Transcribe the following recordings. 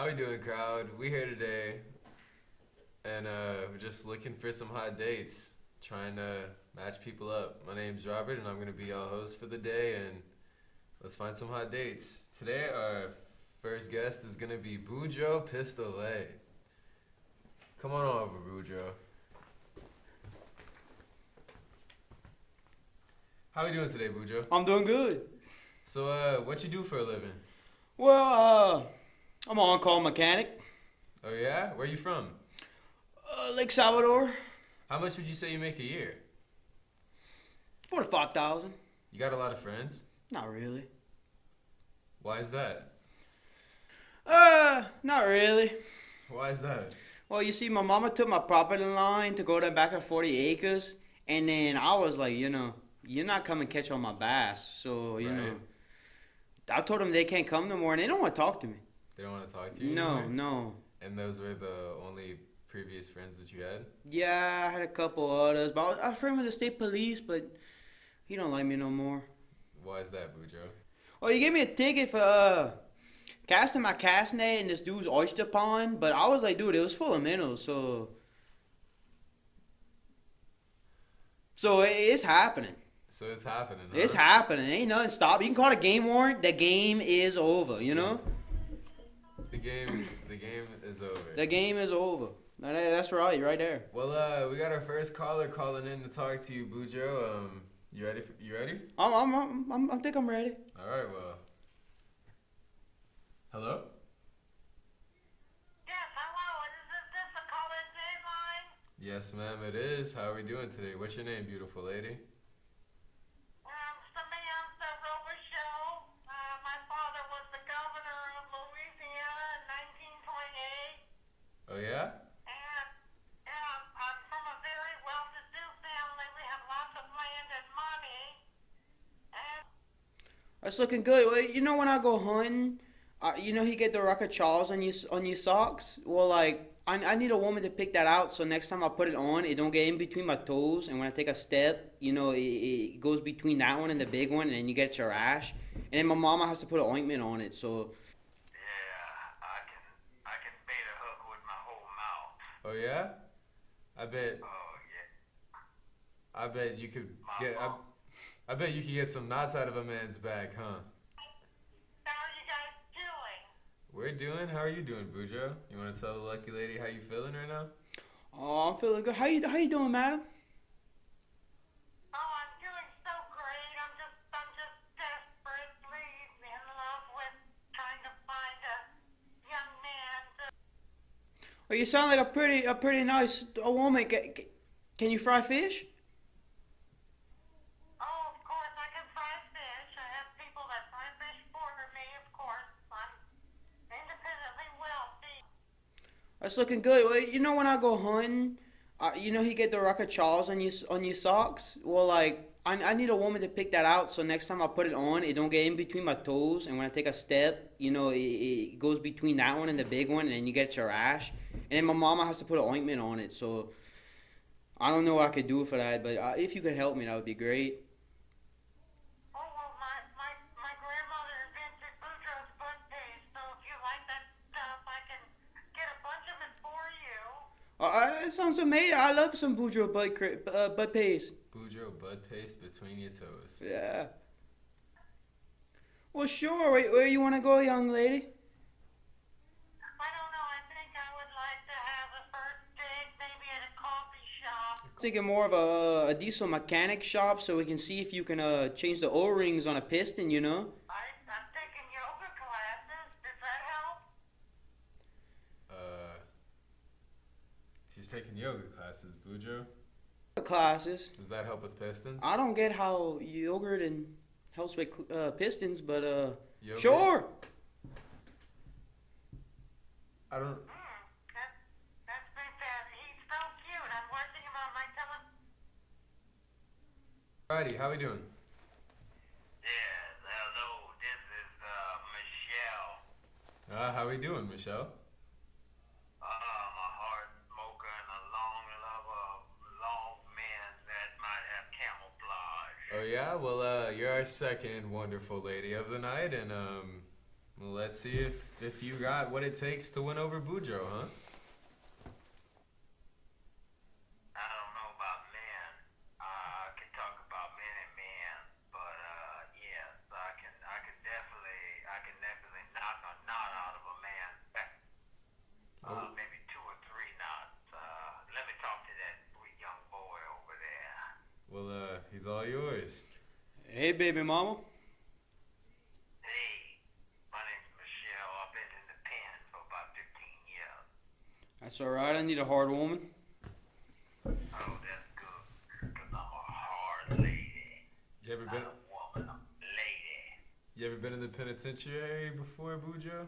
we doing, crowd? We here today, and we're just looking for some hot dates, trying to match people up. My name's Robert, and I'm gonna be your host for the day, and let's find some hot dates. Today, our first guest is gonna be Boudreaux Pistolet. Come on over, Boudreaux. How we doing today, Boudreaux? I'm doing good. So, what you do for a living? Well, I'm an on-call mechanic. Oh yeah? Where you from? Lake Salvador. How much would you say you make a year? 45,000. You got a lot of friends? Not really. Why is that? Not really. Why is that? Well, you see, my mama took my property line to go to back at 40 acres, and then I was like, you're not coming catch all my bass, so Right. I told them they can't come no more, and they don't want to talk to me. They don't want to talk to you No, anymore? no. And those were the only previous friends that you had? Yeah, I had a couple others, but I was friend with the state police, but he don't like me no more. Why is that, Boudreaux? Oh, you gave me a ticket for casting my cast net in this dude's oyster pond, but I was like, dude, it was full of minnows, so it's happening. So it's happening, huh? It's happening. Ain't nothing stop. You can call it a game warrant. The game is over. You know. The game is over. The game is over. That's right there. Well, we got our first caller calling in to talk to you, Boudreaux. You ready? You ready? I think I'm ready. All right. Well. Hello. Yes, hello. Is this the call-in Dateline? Yes, ma'am. It is. How are we doing today? What's your name, beautiful lady? Samantha Robichaux. My father was the governor of Louisiana in 1928. Oh yeah. And I'm from a very well-to-do family. We have lots of land and money. And That's looking good. Well, when I go hunting, he get the Rocket Charles on your socks. Well, like I need a woman to pick that out, so next time I put it on, it don't get in between my toes, and when I take a step, it goes between that one and the big one, and then you get your rash. And then my mama has to put an ointment on it, so. yeah, I can bait a hook with my whole mouth. Oh yeah. I bet. Oh yeah. I bet you could My get. mom. I bet you could get some knots out of a man's back, huh? How are you guys doing? We're doing. How are you doing, Boudreaux? You want to tell the lucky lady how you feeling right now? Oh, I'm feeling good. How you doing, madam? Oh, I'm doing so great. I'm just desperately in love with trying to find a young man to. Oh, you sound like a pretty nice woman. Can you fry fish? Oh, of course, I can fry fish. I have people that fry fish for me, of course. I'm independently wealthy. That's looking good. Well, when I go hunting, he get the Rocket Charles on your socks. Well, like I need a woman to pick that out, so next time I put it on, it don't get in between my toes, and when I take a step, it goes between that one and the big one, and then you get your rash. And then my mama has to put an ointment on it, so I don't know what I could do for that, but if you could help me, that would be great. Oh, well, my grandmother invented Boudreaux's butt paste, so if you like that stuff, I can get a bunch of it for you. It sounds amazing. I love some Boudreaux butt paste. Boudreaux bud paste between your toes. Yeah. Well, sure. Where you want to go, young lady? I don't know. I think I would like to have a first date maybe at a coffee shop. Thinking more of a diesel mechanic shop so we can see if you can change the O-rings on a piston, I'm taking yoga classes. Does that help? She's taking yoga classes, Boudreaux. Classes. Does that help with pistons? I don't get how yogurt and helps with pistons, but Yogurt? sure. I don't. That's fantastic. He's so cute. I'm watching him on my television. Alrighty, how we doing? Yes, hello. This is Michelle. How we doing, Michelle? I'm a hard smoker and a long lover of long men that might have camouflage. Oh yeah, well you're our second wonderful lady of the night, and Well, let's see if you got what it takes to win over Boudreaux, huh? I don't know about men. I can talk about men and men, but yes, I can definitely knock a knot out of a man. Maybe 2 or 3 knots. Let me talk to that sweet young boy over there. Well, he's all yours. Hey, baby mama. Hey, my name's Michelle. I've been in the pen for about 15 years. That's all right. I need a hard woman. Oh, that's good, 'cause I'm a hard lady. You ever Not been? a woman, I'm a lady. You ever been in the penitentiary before, Boudreaux?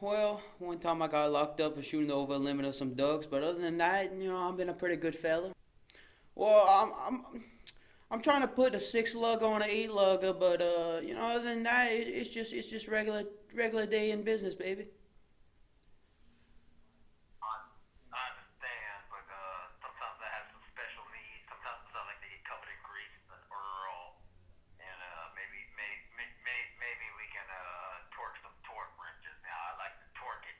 Well, one time I got locked up for shooting over the limit of some ducks, but other than that, I've been a pretty good fella. Well, I'm trying to put a 6-lugger on an 8-lugger, but other than that, it's just regular day in business, baby. I understand, but sometimes I have some special needs. Sometimes I like to get covered in grease and Earl, and maybe we can torque some torque wrenches. Now I like to torque it.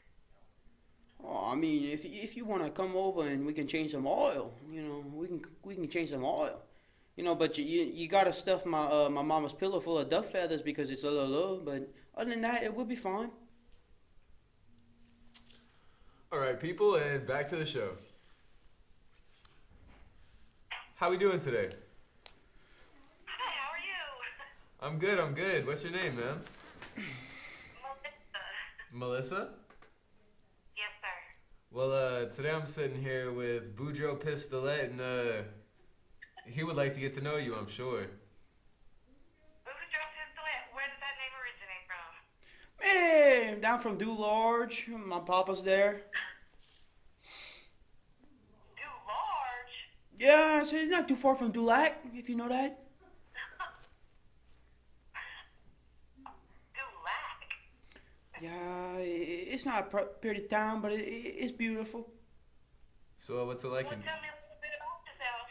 Oh, I mean, if you want to come over and we can change some oil, we can change some oil. But you gotta stuff my mama's pillow full of duck feathers because it's a little low. But other than that, it will be fine. All right, people, and back to the show. How we doing today? Hi, how are you? I'm good. I'm good. What's your name, ma'am? Melissa. Melissa? Yes, sir. Well, today I'm sitting here with Boudreaux Pistolet, and he would like to get to know you, I'm sure. Boudreaux Pistolet, where did that name originate from? Man, down from Large. My papa's there. Large? Yeah, so it's not too far from Dulac, if you know that. Dulac? Yeah, it's not a pretty town, but it's beautiful. So, what's it like Well, in... tell me a little bit about yourself.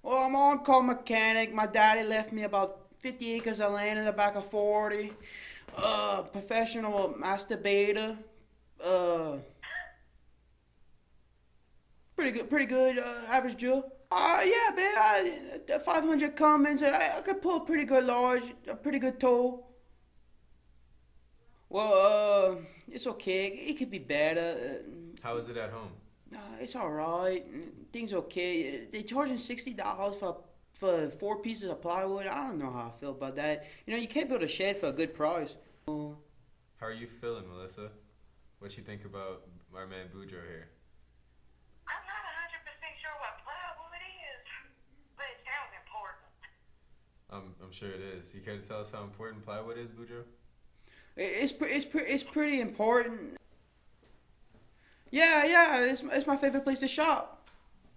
Well, I'm on call mechanic. My daddy left me about 50 acres of land in the back of 40. Professional masturbator. Pretty good. Average Joe. Yeah, man. 500 comments, and I could pull a pretty good toe. Well, it's okay. It could be better. How is it at home? It's all right. Things okay. They charging $60 for 4 pieces of plywood. I don't know how I feel about that. You can't build a shed for a good price. How are you feeling, Melissa? What you think about our man Boudreaux here? I'm not 100% sure what plywood is, but it sounds important. I'm sure it is. You care to tell us how important plywood is, Boudreaux? It's pretty important. Yeah. It's my favorite place to shop.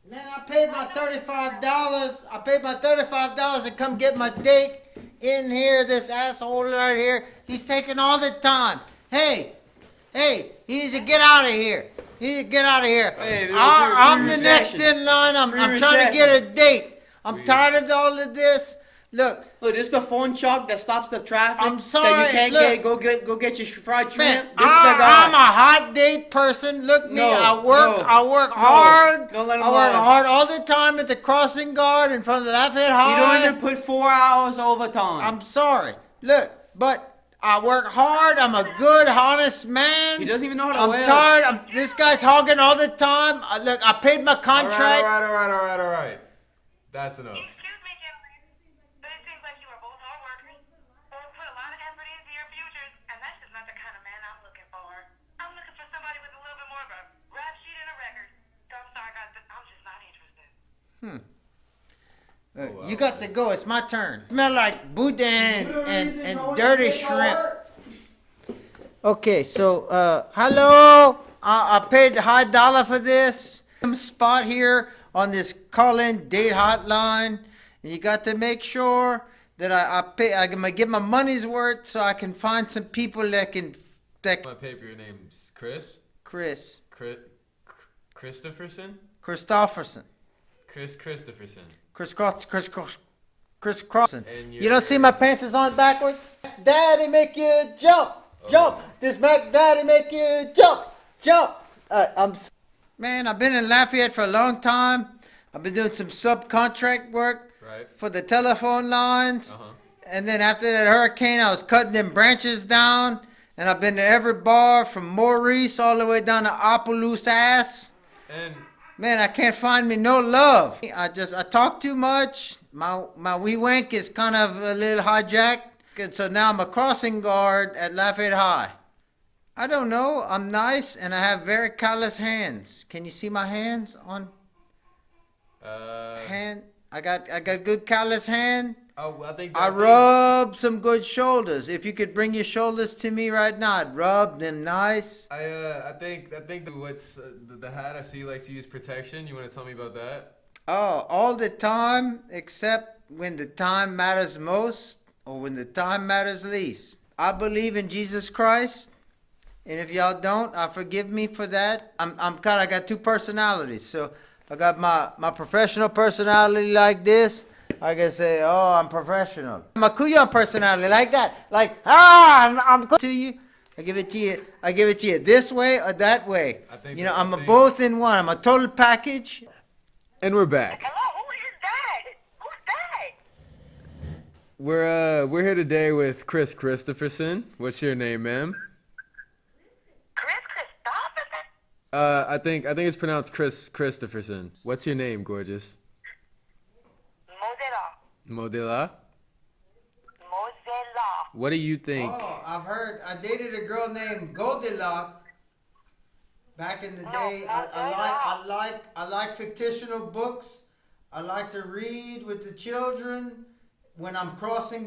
Man, I paid my $35. I paid my $35 to come get my date in here. This asshole right here, he's taking all the time. Hey, he needs to get out of here. He needs to get out of here. Hey, I'm the next in line. I'm trying to get a date. I'm tired of all of this. Look, this is the phone chalk that stops the traffic. I'm sorry, That you can't look. go get your fried shrimp. man, This is the guy. I'm a hot date person. Look, me, I work hard. Don't let him I work lie. hard all the time at the crossing guard in front of the Lafayette You High. don't even put 4 hours overtime. I'm sorry. Look, but I work hard. I'm a good, honest man. He doesn't even know how to I'm weld. tired. This guy's hogging all the time. Look, I paid my contract. All right. That's enough. Excuse me, gentlemen, but it seems like you are both hard workers. Both put a lot of effort into your futures, and that's just not the kind of man I'm looking for. I'm looking for somebody with a little bit more of a rap sheet and a record. So I'm sorry, guys, but I'm just not interested. wow. You got to go. It's my turn. Smell like boudin and dirty shrimp. Okay, so hello. I paid high dollar for this spot here on this call-in date hotline. And you got to make sure that I'm gonna get my money's worth, so I can find some people that My paper, your name's Chris? Chris Christopherson? Christopherson. Christopherson. Chris. crisscrossing. And You don't see my pants is on backwards? Daddy make you jump, jump. This Mac Daddy make you jump, jump. Man, I've been in Lafayette for a long time. I've been doing some subcontract work Right. for the telephone lines. Uh-huh. And then after that hurricane, I was cutting them branches down. And I've been to every bar from Maurice all the way down to Opelousas. And Man, I can't find me no love. I talk too much. My wee wank is kind of a little hijacked. And so now I'm a crossing guard at Lafayette High. I don't know. I'm nice and I have very callous hands. Can you see my hands on hand? I got good callous hand. oh, I think I rub some good shoulders. If you could bring your shoulders to me right now, I'd rub them nice. I think what's the hat. I see you like to use protection. You want to tell me about that? Oh, all the time except when the time matters most or when the time matters least. I believe in Jesus Christ. And if y'all don't, forgive me for that. I got two personalities. So I got my professional personality like this. I can say, oh, I'm professional. My Kuyon personality like that. Like, I'm good to you. I give it to you this way or that way. I'm a both in one. I'm a total package. And we're back. Hello, who is that? Who's that? We're here today with Chris Christopherson. What's your name, ma'am? Chris Christopherson? I think it's pronounced Chris Christopherson. What's your name, gorgeous? Modela? What do you think? Oh, I've heard. I dated a girl named Goldilocks back in the day. I like fictional books. I like to read with the children when I'm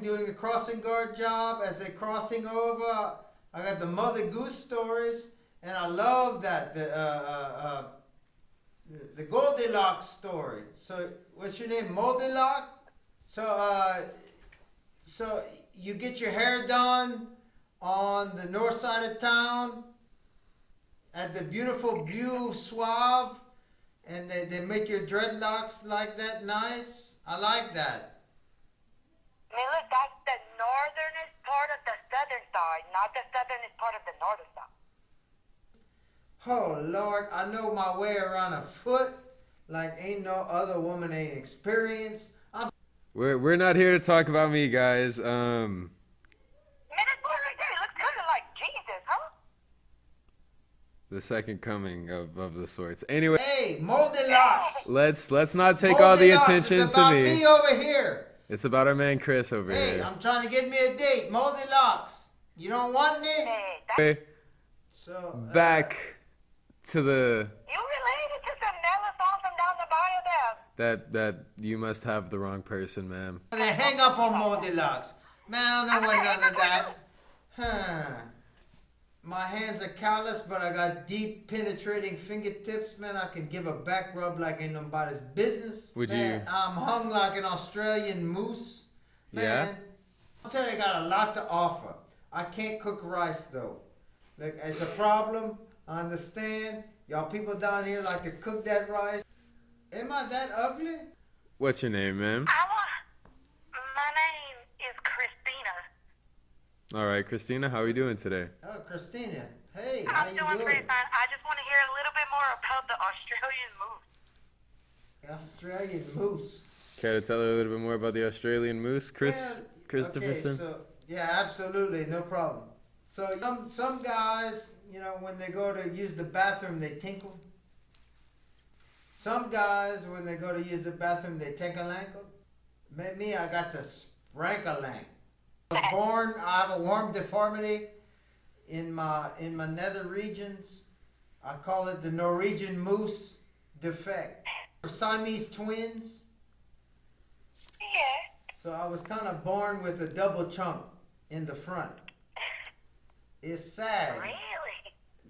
doing the crossing guard job as they're crossing over. I got the Mother Goose stories, and I love that the Goldilocks story. So, what's your name, Goldilocks? So you get your hair done on the north side of town at the beautiful Beau Suave, and they make your dreadlocks like that nice. I like that. I mean, look, that's the northernest part of the southern side, not the southernest part of the northern side. Oh, Lord, I know my way around a foot like ain't no other woman ain't experienced. We're not here to talk about me, guys. Man, that boy right there looks kind of like Jesus, huh? The second coming of the sorts. Anyway, Hey, Goldilocks! let's not take all the Goldilocks, attention it's about to me. me over here. It's about our man Chris over Hey, here. I'm trying to get me a date. Goldilocks. You don't want me? Hey, Okay, So back to the you related to some Nella song from down the bayou there. that you must have the wrong person, ma'am. they hang up on Goldilocks. Man, I don't want none of that. Huh. My hands are callous, but I got deep penetrating fingertips, man. I can give a back rub like ain't nobody's business. Would man, you- I'm hung like an Australian moose. Man, Yeah? I'll tell you, I got a lot to offer. I can't cook rice, though. Like, it's a problem. I understand. Y'all people down here like to cook that rice. Am I that ugly? What's your name, ma'am? My name is Christina. All right, Christina, how are you doing today? Oh, Christina. Hey, how I'm you doing doing? great, man. I just want to hear a little bit more about the Australian moose. Australian moose. Care to tell her a little bit more about the Australian moose, Chris Yeah, Christopherson? Okay, so, yeah, absolutely, no problem. So some guys, when they go to use the bathroom, they tinkle. Some guys, when they go to use the bathroom, they tinkle-ankle. Me, I got the sprankle-ankle. I was born, I have a warm deformity in my nether regions. I call it the Norwegian moose defect. Siamese twins. Yeah. So I was kind of born with a double chunk in the front. It's sad. Really?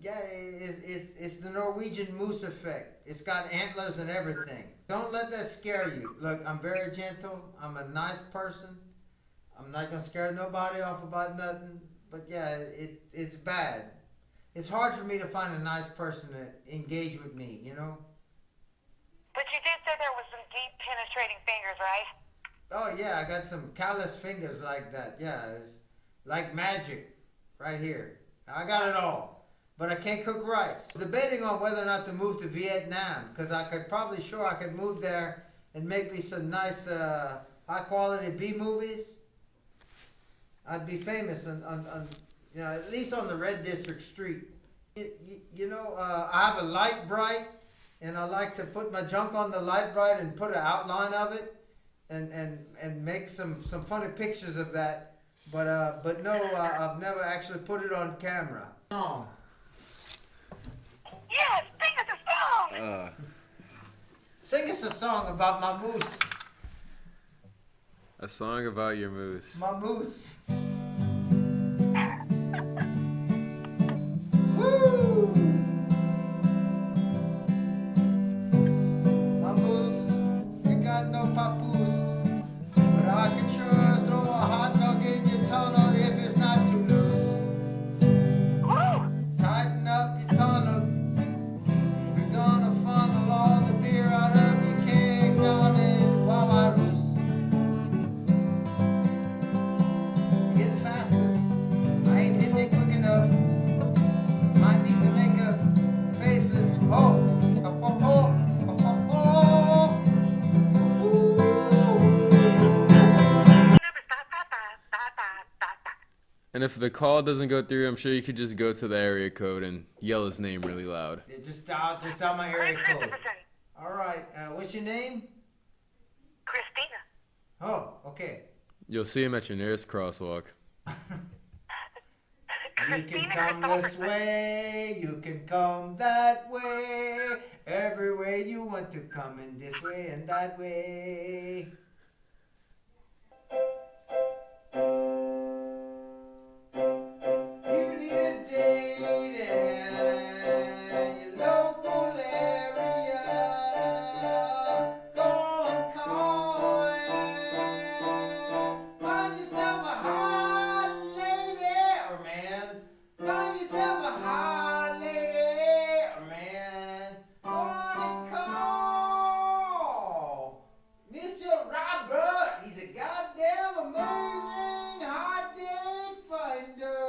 Yeah, it's the Norwegian moose effect. It's got antlers and everything. Don't let that scare you. Look, I'm very gentle. I'm a nice person. I'm not gonna scare nobody off about nothing. But yeah, it's bad. It's hard for me to find a nice person to engage with me, But you did say there was some deep penetrating fingers, right? Oh yeah, I got some callous fingers like that. Yeah, it's like magic, right here. I got it all, but I can't cook rice. I was debating on whether or not to move to Vietnam because I could move there and make me some nice high quality B movies. I'd be famous on at least on the Red District Street. I have a light bright, and I like to put my junk on the light bright and put an outline of it, and make some funny pictures of that. But no, I've never actually put it on camera. Song. Yes, sing us a song. Sing us a song about my moose. A song about your moose. My moose. Woo! My moose, you got no papoose, but I can sure throw a hot dog in your tunnel if it's not too loose. Woo! Tighten up your tunnel. We're gonna funnel all the beer out of your keg down in Wawa Roost. You're getting faster. I ain't hitting it quick enough. Might need to make a face of And if the call doesn't go through, I'm sure you could just go to the area code and yell his name really loud. Yeah, just dial my area Chris code. Christopherson. All right. What's your name? Christina. Oh, okay. You'll see him at your nearest crosswalk. You can Christina come this Christopherson. way, you can come that way, every way you want to come in this way and that way. You need a date in your local area. Go and call and find yourself a hot lady or man. Find yourself a hot lady or man. Wanna call Mr. Robert. He's a goddamn amazing hot date finder.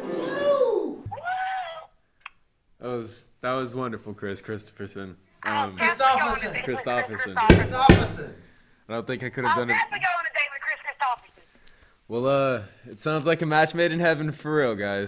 Woo! That was wonderful, Chris Christopherson. Christopherson. Christopherson. Christopherson. I don't think I could have I'll done it. definitely go on a date with Chris Christopherson. Well, it sounds like a match made in heaven for real, guys.